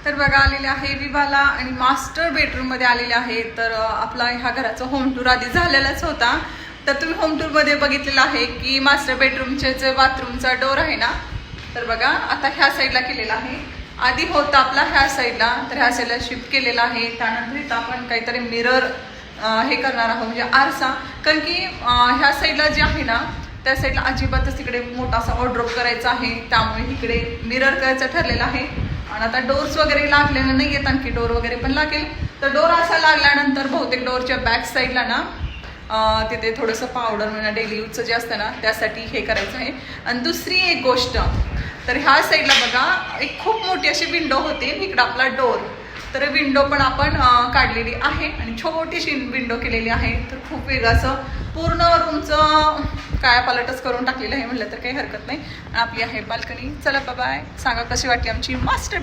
तर बघा आलेले आहे विवाला आणि मास्टर बेडरूम मध्ये आलेले आहे. तर आपला ह्या घराचा होम टूर आधी झालेलाच होता. तर तुम्ही होम टूर मध्ये बघितलेलं आहे की मास्टर बेडरूमचे जे बाथरूमचा डोर आहे ना, तर बघा आता ह्या साईडला केलेला आहे. आधी होता आपला ह्या साईडला, तर ह्या साईडला शिफ्ट केलेला आहे. त्यानंतर इथं आपण काहीतरी मिरर हे करणार आहोत, म्हणजे आरसा. कारण की ह्या साईडला जे आहे ना, त्या साईडला अजिबातच तिकडे मोठा असा वॉर्डरोब करायचा आहे, त्यामुळे इकडे मिरर करायचं ठरलेलं आहे. आणि आता डोर्स वगैरे लागलेले नाही आहेत, आणखी डोर वगैरे पण लागेल. तर डोर असा लागल्यानंतर बहुतेक डोरच्या बॅक साईडला ना तिथे थोडंसं पावडर म्हणजे डेली यूजचं जे असतं ना, त्यासाठी हे करायचं आहे. आणि दुसरी एक गोष्ट, तर ह्या साईडला बघा एक खूप मोठी अशी विंडो होती, इकडं आपला डोर. तर विंडो पण आपण काढलेली आहे आणि छोटीशी विंडो केलेली आहे. तर खूप वेगळं असं पूर्ण रूमचं काय पालटच करून टाकलेलं आहे म्हटलं तर काही हरकत नाही. आणि आपली आहे बाल्कनी. चला बाय, सांगा कशी वाटली आमची मास्टर